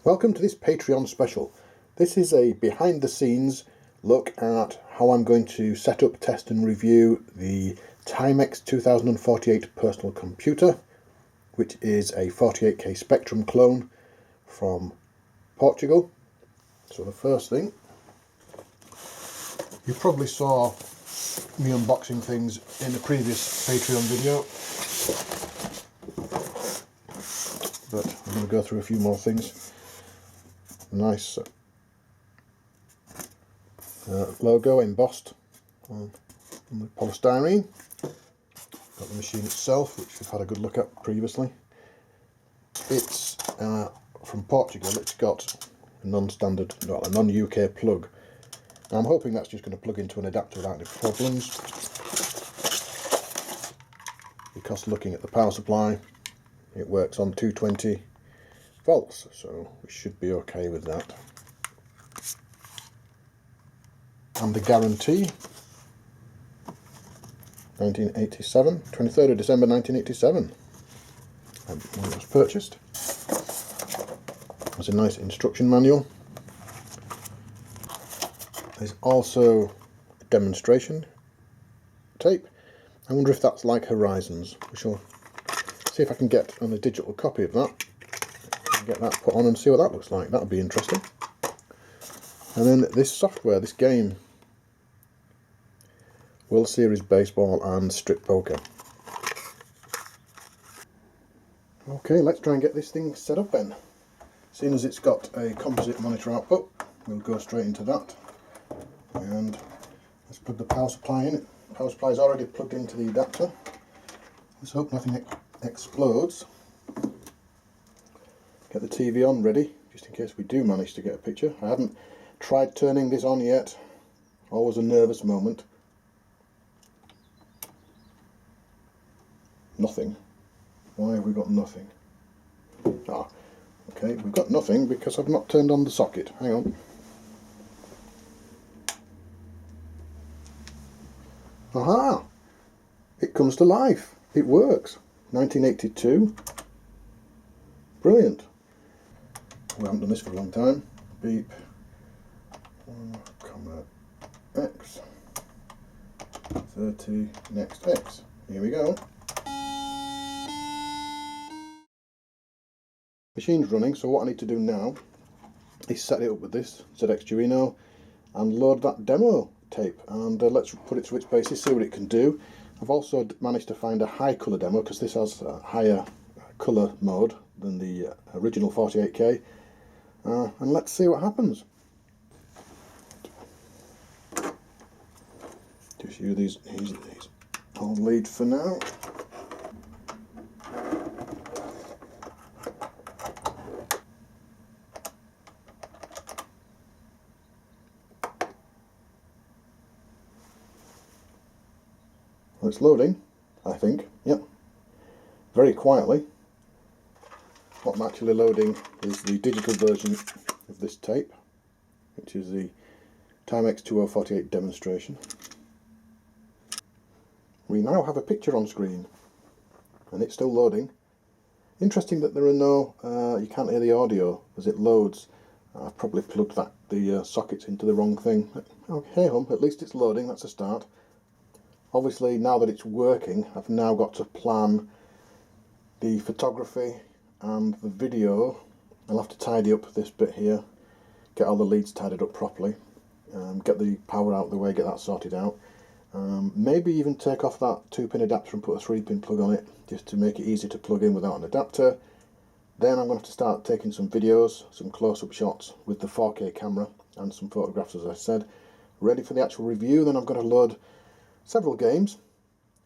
Welcome to this Patreon special. This is a behind the scenes look at how I'm going to set up, test and review the Timex 2048 personal computer, which is a 48K Spectrum clone from Portugal. So the first thing, you probably saw me unboxing things in a previous Patreon video, but I'm going to go through a few more things. Nice logo embossed on the polystyrene. Got the machine itself, which we've had a good look at previously. It's from Portugal. It's got a non-standard, a non-UK plug. Now I'm hoping that's just going to plug into an adapter without any problems, because looking at the power supply, it works on 220 volts, so we should be okay with that. And the guarantee, 1987, 23rd of December 1987, when it was purchased. There's a nice instruction manual. There's also a demonstration tape. I wonder if that's like Horizons. We shall see if I can get on a digital copy of that. Get that put on and see what that looks like. That'll be interesting. And then this software, this game, World Series Baseball and Strip Poker. Okay, let's try and get this thing set up then. Seeing as it's got a composite monitor output, we'll go straight into that. And let's plug the power supply in. The power supply is already plugged into the adapter. Let's hope nothing explodes. Get the TV on ready, just in case we do manage to get a picture. I haven't tried turning this on yet. Always a nervous moment. Nothing. Why have we got nothing? Ah, okay, we've got nothing because I've not turned on the socket. Hang on. Aha! It comes to life. It works. 1982. Brilliant. We haven't done this for a long time. Beep. X 30 next X. Here we go. Machine's running, so what I need to do now is set it up with this ZX and load that demo tape, and let's put it to its paces, see what it can do. I've also managed to find a high colour demo, because this has a higher colour mode than the original 48K. And let's see what happens. Just use these old lead for now. Well, it's loading, I think. Yep. Very quietly. What I'm actually loading is the digital version of this tape, which is the Timex 2048 demonstration. We now have a picture on screen, and it's still loading. Interesting that there are no, you can't hear the audio as it loads. I've probably plugged the sockets into the wrong thing. Okay, at least it's loading, that's a start. Obviously, now that it's working, I've now got to plan the photography and the video. I'll have to tidy up this bit here, get all the leads tidied up properly, get the power out of the way, get that sorted out. Maybe even take off that 2-pin adapter and put a 3-pin plug on it, just to make it easy to plug in without an adapter. Then I'm going to have to start taking some videos, some close-up shots with the 4K camera and some photographs, as I said. Ready for the actual review. Then I've got to load several games,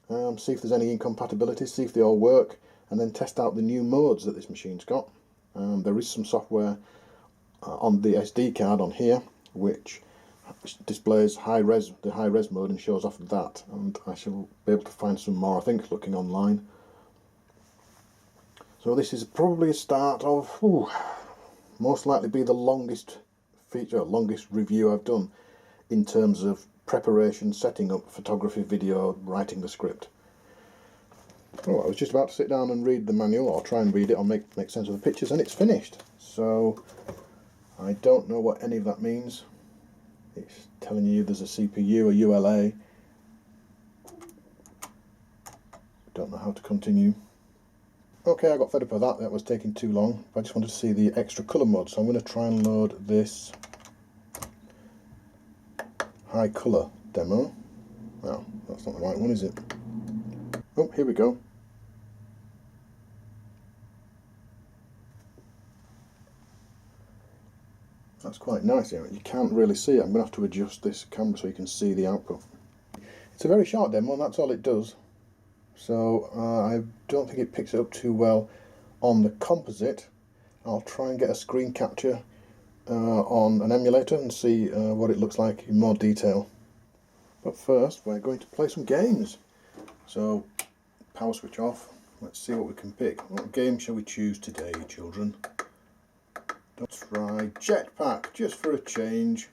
see if there's any incompatibilities, see if they all work, and then test out the new modes that this machine's got. There is some software on the SD card on here which displays the high res mode and shows off that, and I shall be able to find some more, I think, looking online. So this is probably a start of, most likely be the longest review I've done in terms of preparation, setting up, photography, video, writing the script. Oh, I was just about to sit down and read the manual, or try and read it, or make sense of the pictures, and it's finished. So I don't know what any of that means. It's telling you there's a CPU, a ULA. Don't know how to continue. Okay, I got fed up with that. That was taking too long. I just wanted to see the extra colour mode, so I'm going to try and load this high colour demo. Oh, that's not the right one, is it? Oh, here we go. That's quite nice here. You can't really see it. I'm going to have to adjust this camera so you can see the output. It's a very short demo, and that's all it does. So I don't think it picks it up too well on the composite. I'll try and get a screen capture on an emulator and see what it looks like in more detail. But first we're going to play some games. So power switch off. Let's see what we can pick. What game shall we choose today, children? Let's try Jetpack, just for a change.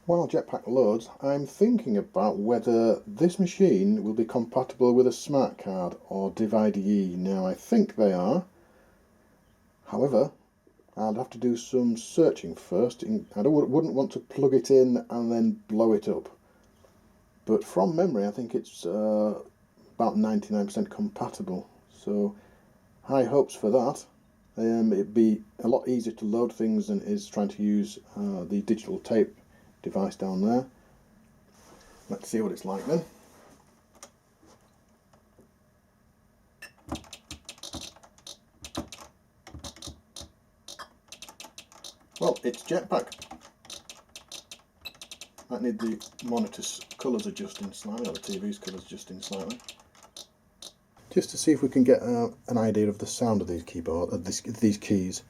While Jetpack loads, I'm thinking about whether this machine will be compatible with a smart card or Div-IDE. Now I think they are. However, I'll have to do some searching first. I wouldn't want to plug it in and then blow it up. But from memory, I think it's about 99% compatible. So high hopes for that. It'd be a lot easier to load things than it is trying to use the digital tape device down there. Let's see what it's like then. Well, it's Jetpack. Might need the monitor's colours adjusting slightly, or the TV's colours adjusting slightly, just to see if we can get an idea of the sound of these these keys.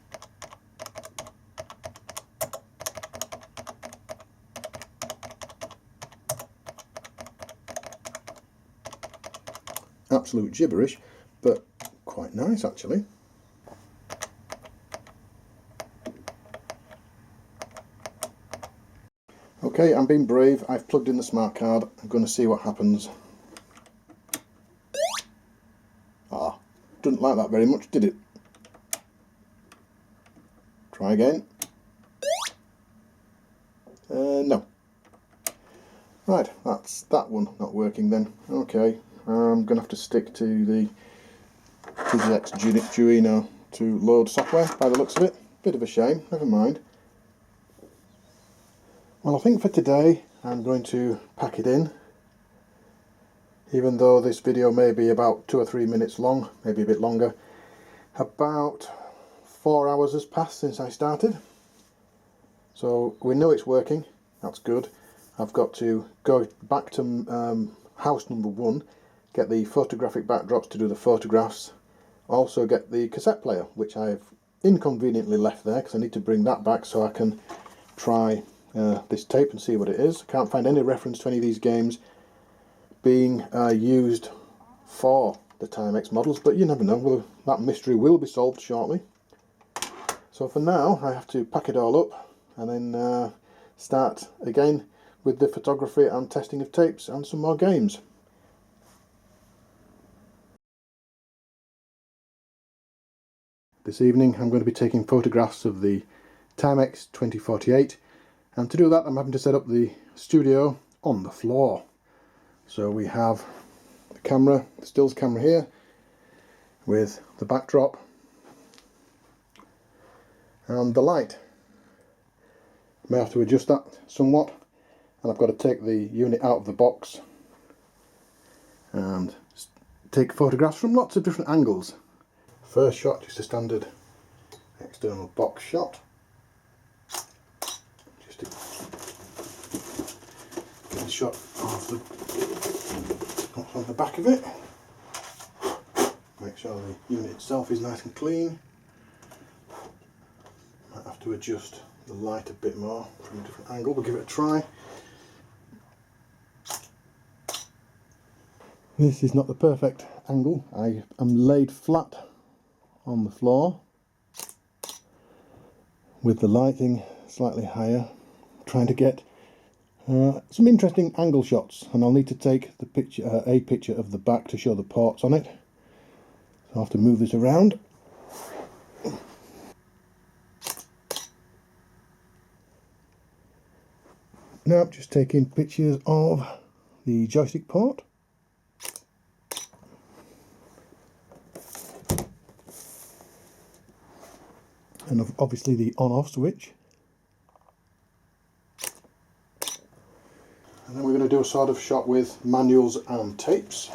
Absolute gibberish, but quite nice actually. Okay, I'm being brave. I've plugged in the smart card. I'm going to see what happens. Ah, didn't like that very much, did it? Try again. No. Right, that's that one not working then. Okay, I'm going to have to stick to the PGX Duino to load software by the looks of it. Bit of a shame, never mind. Well, I think for today I'm going to pack it in. Even though this video may be about 2 or 3 minutes long, maybe a bit longer. About 4 hours has passed since I started. So we know it's working, that's good. I've got to go back to house number 1, get the photographic backdrops to do the photographs. Also get the cassette player, which I've inconveniently left there because I need to bring that back so I can try this tape and see what it is. I can't find any reference to any of these games being used for the Timex models, but you never know, well, that mystery will be solved shortly. So for now I have to pack it all up and then start again with the photography and testing of tapes and some more games. This evening I'm going to be taking photographs of the Timex 2048, and to do that I'm having to set up the studio on the floor. So we have the camera, the stills camera here, with the backdrop and the light. May have to adjust that somewhat, and I've got to take the unit out of the box and take photographs from lots of different angles. First shot, just a standard external box shot. Just to get a shot of the back of it. Make sure the unit itself is nice and clean. Might have to adjust the light a bit more from a different angle, but give it a try. This is not the perfect angle. I am laid flat on the floor with the lighting slightly higher, trying to get Some interesting angle shots, and I'll need to take the picture, a picture of the back to show the ports on it. So I'll have to move this around. Now I'm just taking pictures of the joystick port. And obviously the on-off switch. And then we're going to do a sort of shot with manuals and tapes.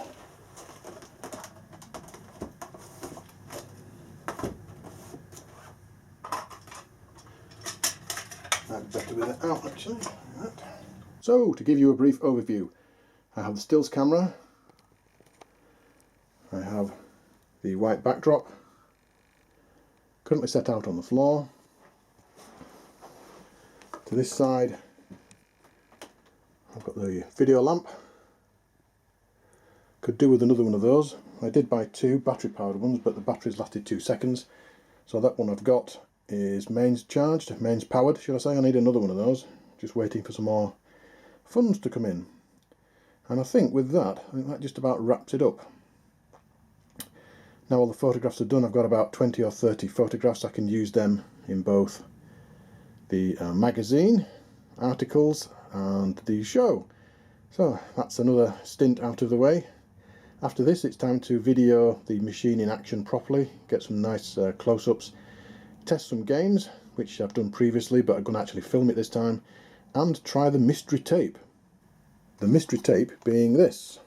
I'd better with it out actually. Like that. So, to give you a brief overview, I have the stills camera, I have the white backdrop, currently set out on the floor. To this side I've got the video lamp. Could do with another one of those. I did buy two battery powered ones, but the batteries lasted 2 seconds. So that one I've got is mains charged, mains powered should I say. I need another one of those. Just waiting for some more funds to come in. And I think with that, I think that just about wraps it up. Now all the photographs are done, I've got about 20 or 30 photographs. I can use them in both the magazine, articles and the show. So that's another stint out of the way. After this it's time to video the machine in action properly, get some nice close-ups, test some games, which I've done previously but I'm going to actually film it this time, and try the mystery tape. The mystery tape being this,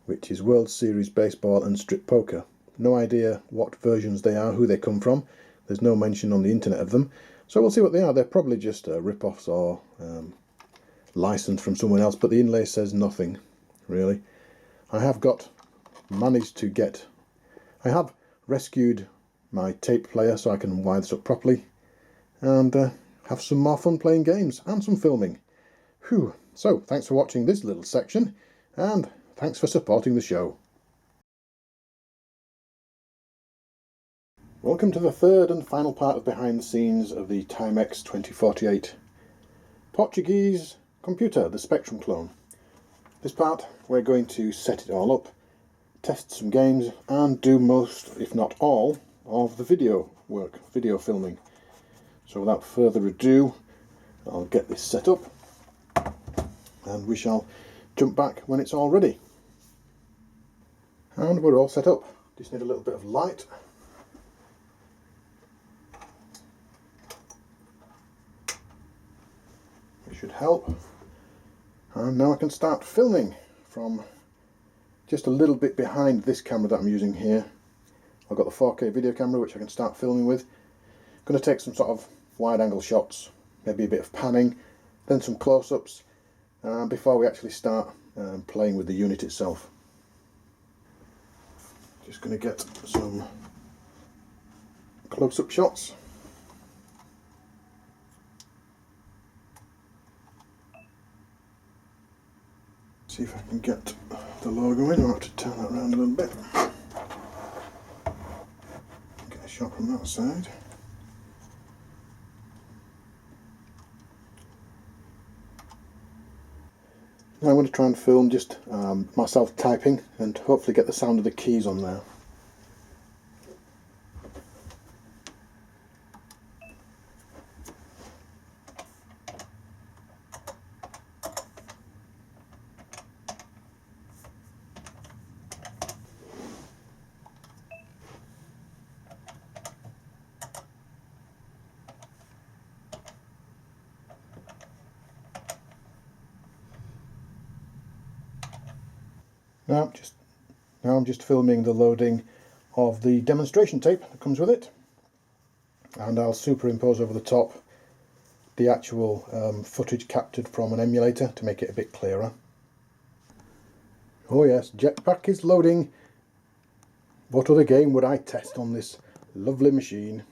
which is World Series Baseball and Strip Poker. No idea what versions they are, who they come from. There's no mention on the internet of them. So we'll see what they are. They're probably just rip-offs or licensed from someone else, but the inlay says nothing, really. I have managed to get... I have rescued my tape player so I can wire this up properly and have some more fun playing games and some filming. Whew. So, thanks for watching this little section, and thanks for supporting the show. Welcome to the third and final part of behind the scenes of the Timex 2048 Portuguese computer, the Spectrum clone. This part we're going to set it all up, test some games and do most, if not all, of the video work, video filming. So without further ado, I'll get this set up and we shall jump back when it's all ready. And we're all set up. Just need a little bit of light. It should help. And now I can start filming from just a little bit behind this camera that I'm using here. I've got the 4K video camera which I can start filming with. I'm going to take some sort of wide angle shots, maybe a bit of panning, then some close-ups before we actually start playing with the unit itself. Just going to get some close-up shots. See if I can get the logo in. I'll have to turn that around a little bit. Get a shot from that side. Now I'm going to try and film just myself typing and hopefully get the sound of the keys on there. Now I'm just filming the loading of the demonstration tape that comes with it, and I'll superimpose over the top the actual footage captured from an emulator to make it a bit clearer. Oh yes, Jetpack is loading. What other game would I test on this lovely machine?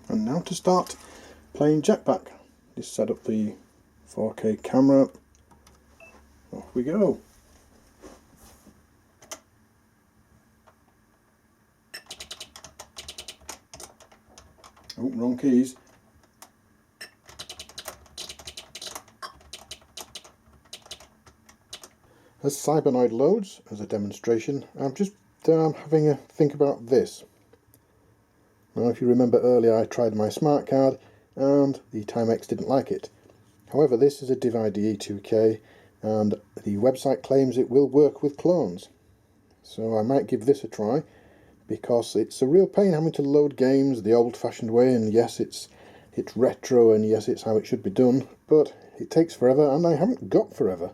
And now to start playing Jetpack. Just set up the 4K camera. Off we go. Oh, wrong keys. As Cybernoid loads, as a demonstration, I'm just having a think about this. Now, if you remember earlier, I tried my smart card and the Timex didn't like it. However, this is a Div IDE 2K and the website claims it will work with clones. So I might give this a try, because it's a real pain having to load games the old-fashioned way, and yes, it's retro, and yes, it's how it should be done, but it takes forever and I haven't got forever.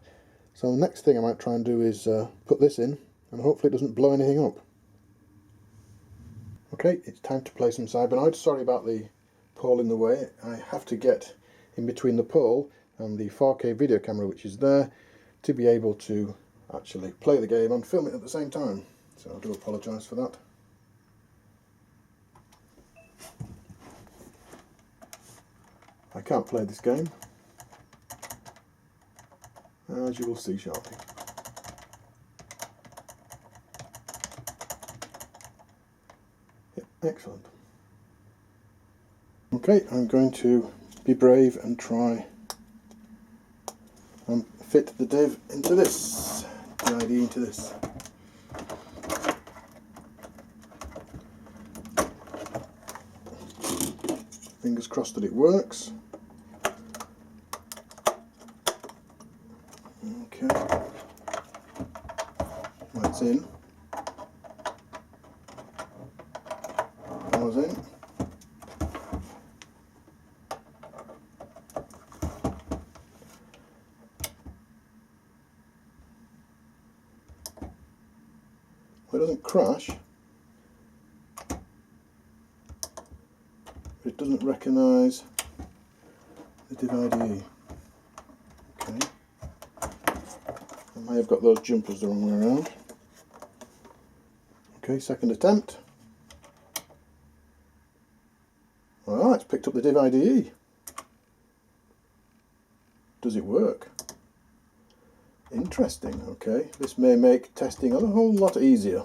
So the next thing I might try and do is put this in, and hopefully it doesn't blow anything up. Okay, it's time to play some Cybernoid. Sorry about the pole in the way. I have to get in between the pole and the 4K video camera which is there to be able to actually play the game and film it at the same time. So I do apologise for that. I can't play this game, as you will see shortly. Yep, excellent. Okay, I'm going to be brave and try and fit the div into this, the ID into this. Fingers crossed that it works. Okay, that's in. Power's in. Well, it doesn't crash. It doesn't recognise the Div IDE. Okay. I may have got those jumpers the wrong way around. Okay, second attempt. Ah, it's picked up the Div IDE. Does it work? Interesting, okay. This may make testing a whole lot easier.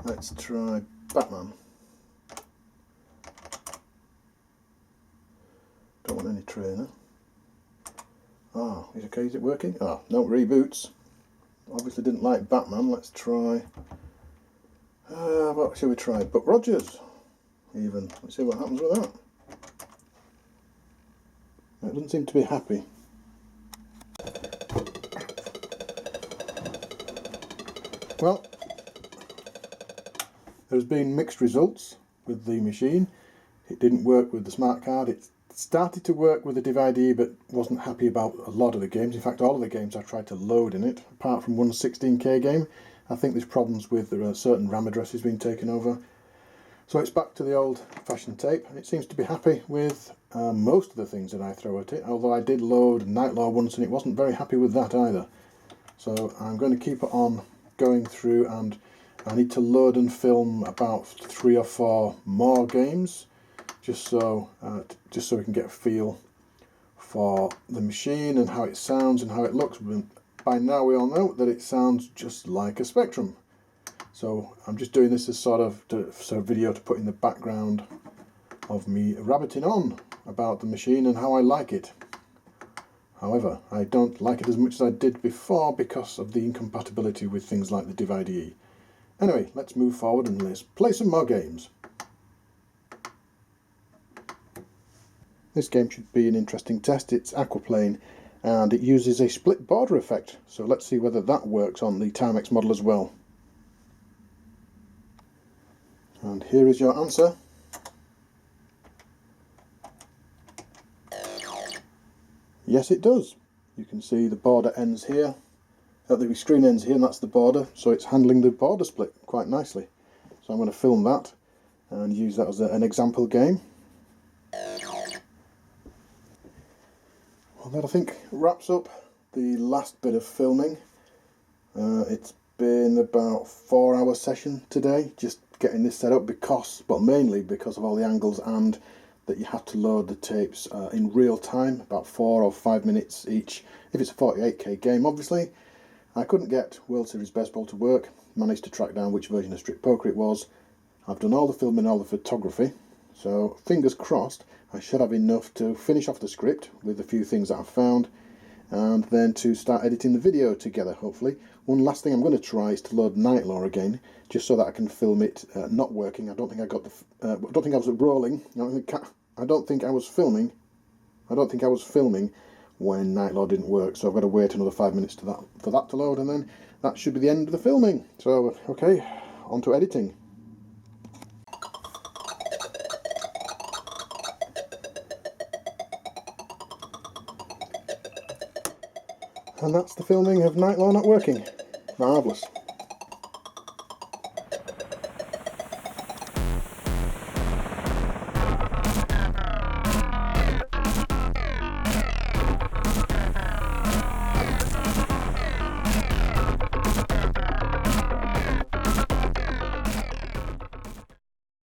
Let's try Batman. Don't want any trainer. Ah, okay, is it working? Ah, no, reboots. Obviously didn't like Batman. Let's try... what shall we try? Buck Rogers, even. Let's see what happens with that. It doesn't seem to be happy. Well, there's been mixed results with the machine. It didn't work with the smart card. It started to work with the Div IDE, but wasn't happy about a lot of the games. In fact, all of the games I tried to load in it, apart from one 16K game. I think there's problems with certain RAM addresses being taken over. So it's back to the old-fashioned tape, and it seems to be happy with most of the things that I throw at it, although I did load Nightlaw once and it wasn't very happy with that either. So I'm going to keep it on going through, and I need to load and film about 3 or 4 more games, just so we can get a feel for the machine and how it sounds and how it looks. By now we all know that it sounds just like a Spectrum. So I'm just doing this as sort of video to put in the background of me rabbiting on about the machine and how I like it. However, I don't like it as much as I did before because of the incompatibility with things like the Div IDE. Anyway, let's move forward and let's play some more games. This game should be an interesting test. It's Aquaplane and it uses a split border effect. So let's see whether that works on the Timex model as well. And here is your answer. Yes, it does. You can see the border ends here, the screen ends here, and that's the border, so it's handling the border split quite nicely. So I'm going to film that and use that as an example game. Well, that I think wraps up the last bit of filming. It's been about 4-hour session today, just getting this set up because, well, mainly because of all the angles and that you have to load the tapes in real time, about 4 or 5 minutes each. If it's a 48K game, obviously. I couldn't get World Series Baseball to work, managed to track down which version of Strip Poker it was. I've done all the filming, all the photography, so fingers crossed I should have enough to finish off the script with a few things that I've found and then to start editing the video together, hopefully. One last thing I'm going to try is to load Nightlaw again, just so that I can film it not working. I don't think I got the. I don't think I was rolling. I don't think I was filming. I don't think I was filming when Nightlaw didn't work. So I've got to wait another 5 minutes for that to load, and then that should be the end of the filming. So okay, on to editing. And that's the filming of Nightlaw not working. Marvellous.